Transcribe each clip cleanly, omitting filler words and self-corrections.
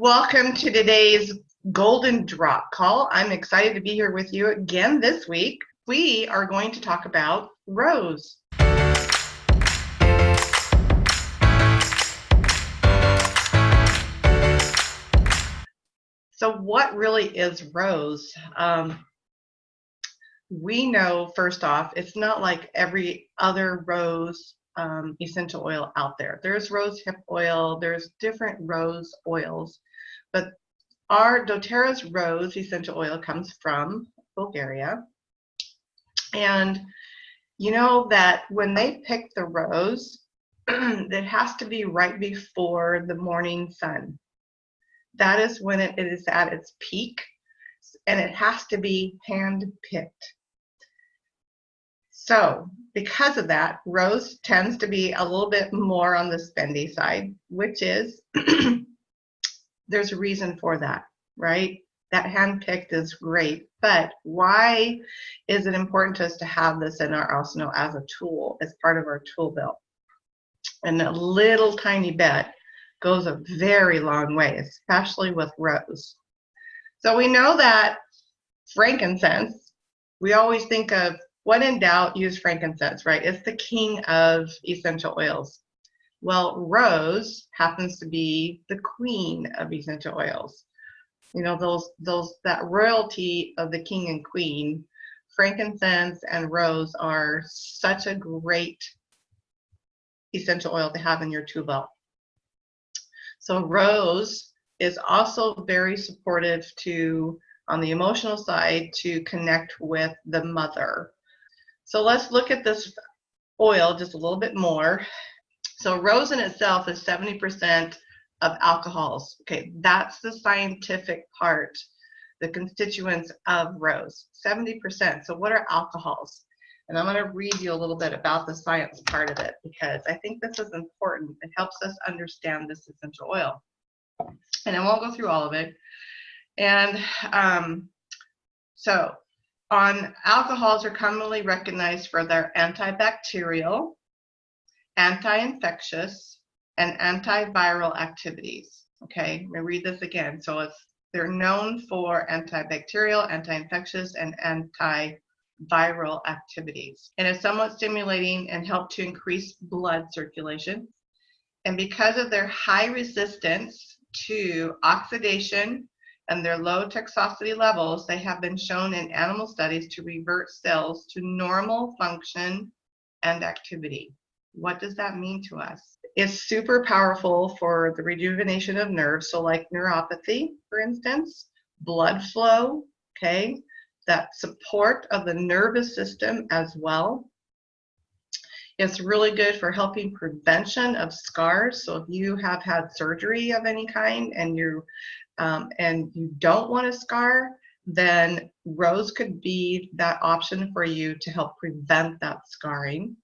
Welcome to today's Golden Drop Call. I'm excited to be here with you again this week. We are going to talk about rose. So what really is rose? We know, first off, it's not like every other rose essential oil out there. There's rose hip oil, there's different rose oils, but our doTERRA's rose essential oil comes from Bulgaria. And you know that when they pick the rose, it has to be right before the morning sun. That is when it is at its peak, and it has to be hand-picked. So because of that, rose tends to be a little bit more on the spendy side, which is, there's a reason for that, right? That hand-picked is great, but why is it important to us to have this in our arsenal as a tool, as part of our tool belt? And a little tiny bit goes a very long way, especially with rose. So we know that frankincense, we always think of, when in doubt, use frankincense, right? It's the king of essential oils. Well, rose happens to be the queen of essential oils. You know, that royalty of the king and queen. Frankincense and rose are such a great essential oil to have in your tool belt. So rose is also very supportive to, on the emotional side, to connect with the mother. So let's look at this oil just a little bit more. So rose in itself is 70% of alcohols. Okay, that's the scientific part, the constituents of rose, 70%. So what are alcohols? And I'm going to read you a little bit about the science part of it, because I think this is important. It helps us understand this essential oil. And I won't go through all of it. And alcohols are commonly recognized for their antibacterial, anti-infectious, and antiviral activities. Okay, let me read this again. So they're known for antibacterial, anti-infectious, and antiviral activities. And it's somewhat stimulating and help to increase blood circulation. And because of their high resistance to oxidation and their low toxicity levels, they have been shown in animal studies to revert cells to normal function and activity. What does that mean to us? It's super powerful for the rejuvenation of nerves, so like neuropathy, for instance, blood flow, okay, that support of the nervous system as well. It's really good for helping prevention of scars. So if you have had surgery of any kind and you don't want a scar, then rose could be that option for you to help prevent that scarring.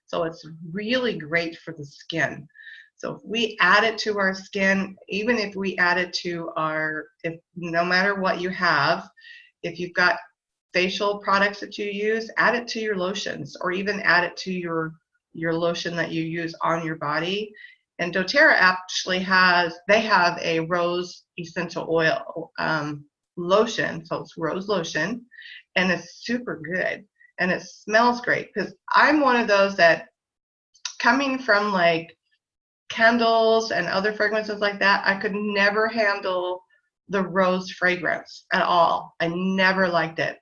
So it's really great for the skin. So if we add it to our skin, even if we add it to no matter what you have, if you've got facial products that you use, add it to your lotions, or even add it to your lotion that you use on your body. And doTERRA actually have a rose essential oil lotion, so it's rose lotion, and it's super good, and it smells great, because I'm one of those that, coming from like candles and other fragrances like that, I could never handle the rose fragrance at all. I never liked it.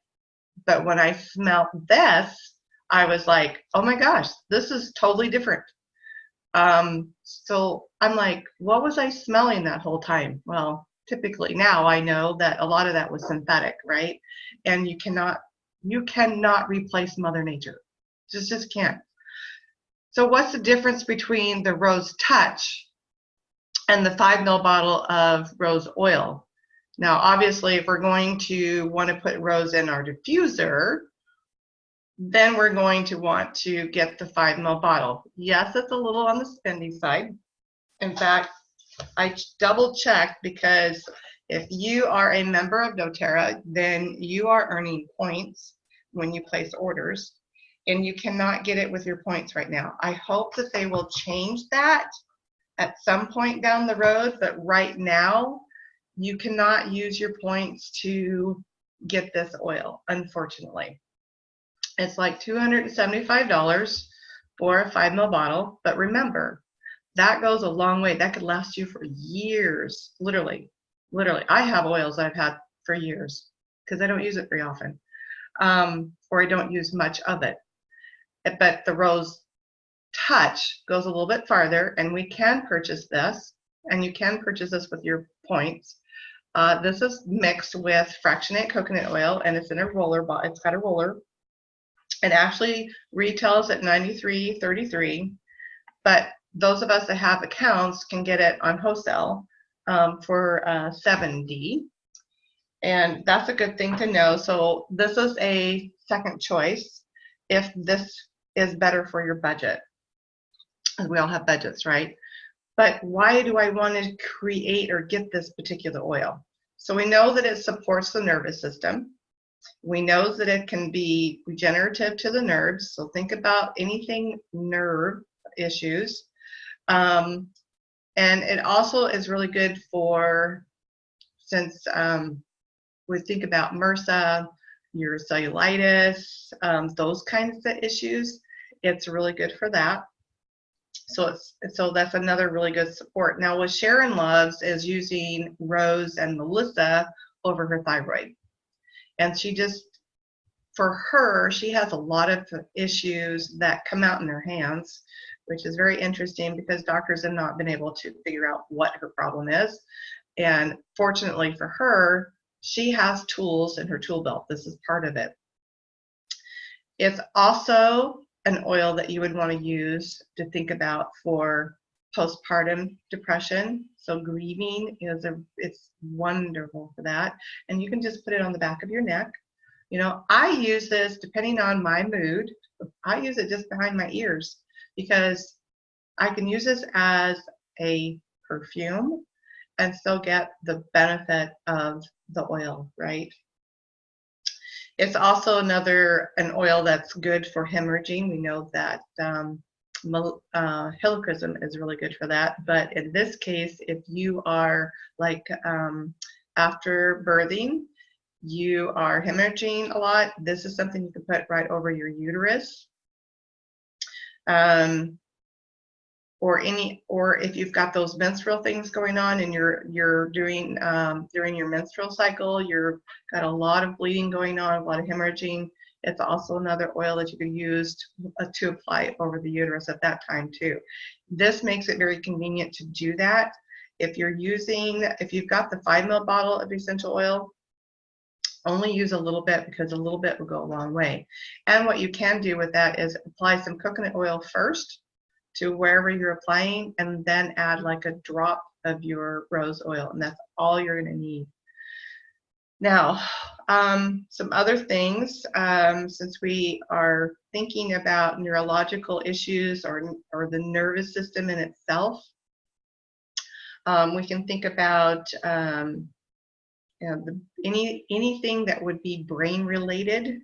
But when I smelled this, I was like, oh my gosh, this is totally different. So I'm like, what was I smelling that whole time? Well, typically now I know that a lot of that was synthetic, right? And you cannot replace Mother Nature. Just can't. So what's the difference between the Rose Touch and the 5 ml bottle of rose oil? Now, obviously, if we're going to want to put rose in our diffuser, then we're going to want to get the 5 ml bottle. Yes, it's a little on the spendy side. In fact, I double checked, because if you are a member of doTERRA, then you are earning points when you place orders, and you cannot get it with your points right now. I hope that they will change that at some point down the road, but right now you cannot use your points to get this oil, unfortunately. It's like $275 for a 5 ml bottle, but remember, that goes a long way. That could last you for years, literally. Literally, I have oils that I've had for years because I don't use it very often, or I don't use much of it. But the Rose Touch goes a little bit farther, and we can purchase this, and you can purchase this with your points. This is mixed with fractionated coconut oil, and it's in a roller bottle. It's got a roller. It actually retails at $93.33, but those of us that have accounts can get it on wholesale for $70, and that's a good thing to know. So this is a second choice if this is better for your budget. We all have budgets, right? But why do I want to create or get this particular oil? So we know that it supports the nervous system. We know that it can be regenerative to the nerves. So think about anything nerve issues. And it also is really good for, since we think about MRSA, your cellulitis, those kinds of issues, it's really good for that. So that's another really good support. Now, what Sharon loves is using Rose and Melissa over her thyroid. And she just, for her, she has a lot of issues that come out in her hands, which is very interesting because doctors have not been able to figure out what her problem is. And fortunately for her, she has tools in her tool belt. This is part of it. It's also an oil that you would want to use to think about for postpartum depression. So grieving it's wonderful for that. And you can just put it on the back of your neck. You know, I use this depending on my mood. I use it just behind my ears because I can use this as a perfume and still get the benefit of the oil, right? It's also an oil that's good for hemorrhaging. We know that helichrysum is really good for that. But in this case, if you are like after birthing, you are hemorrhaging a lot, this is something you can put right over your uterus. Or if you've got those menstrual things going on and you're doing during your menstrual cycle, you've got a lot of bleeding going on, a lot of hemorrhaging. It's also another oil that you could use to apply over the uterus at that time too. This makes it very convenient to do that. If you've got the 5 ml bottle of essential oil, only use a little bit because a little bit will go a long way. And what you can do with that is apply some coconut oil first to wherever you're applying, and then add like a drop of your rose oil, and that's all you're going to need. Now, some other things, since we are thinking about neurological issues or the nervous system in itself, we can think about anything that would be brain related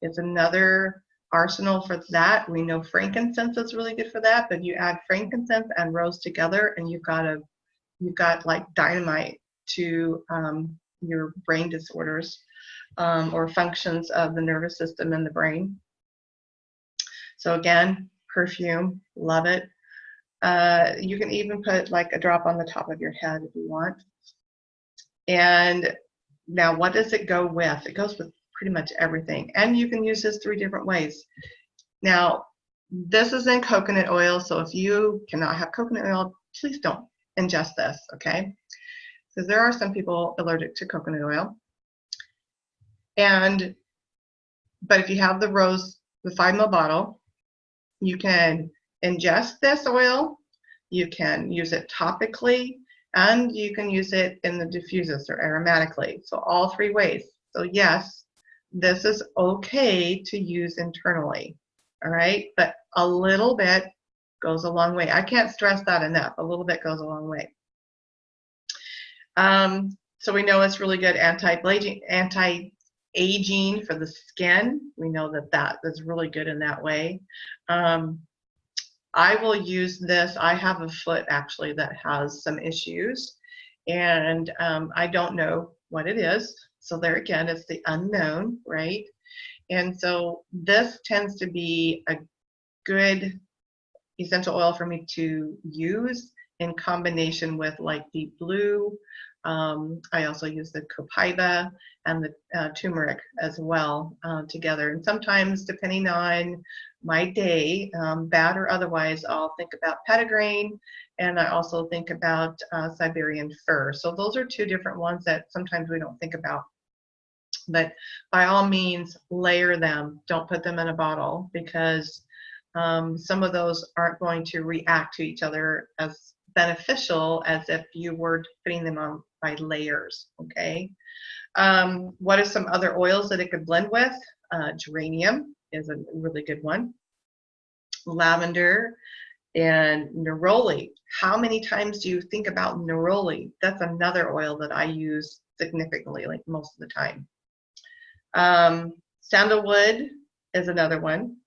is another arsenal for that. We know frankincense is really good for that, but you add frankincense and rose together and you've got like dynamite to your brain disorders or functions of the nervous system in the brain. So again, perfume, love it. You can even put like a drop on the top of your head if you want. And now what does it go with? It goes with pretty much everything. And you can use this 3 different ways. Now, this is in coconut oil, so if you cannot have coconut oil, please don't ingest this, okay? Because there are some people allergic to coconut oil. But if you have the 5 ml bottle, you can ingest this oil, you can use it topically, and you can use it in the diffusers or aromatically. So all 3 ways. So yes, this is okay to use internally, all right? But a little bit goes a long way. I can't stress that enough. A little bit goes a long way. So we know it's really good anti-aging for the skin. We know that is really good in that way. I will use this. I have a foot actually that has some issues, and I don't know what it is. So there again, it's the unknown, right? And so this tends to be a good essential oil for me to use in combination with like deep blue. I also use the copaiba and the turmeric as well together. And sometimes, depending on my day, bad or otherwise, I'll think about petitgrain, and I also think about Siberian fir. So those are two different ones that sometimes we don't think about. But by all means, layer them. Don't put them in a bottle, because some of those aren't going to react to each other as beneficial as if you were putting them on by layers, okay? What are some other oils that it could blend with? Geranium is a really good one. Lavender and neroli. How many times do you think about neroli? That's another oil that I use significantly, like most of the time. Sandalwood is another one.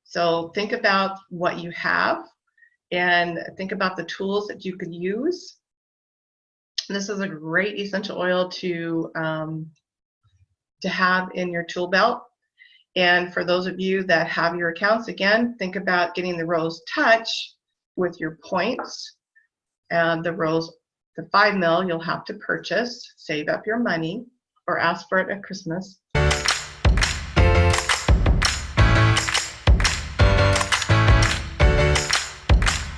So think about what you have and think about the tools that you could use. This is a great essential oil to have in your tool belt. And for those of you that have your accounts, again, think about getting the rose touch with your points. And the 5 ml you'll have to purchase, save up your money, or ask for it at Christmas.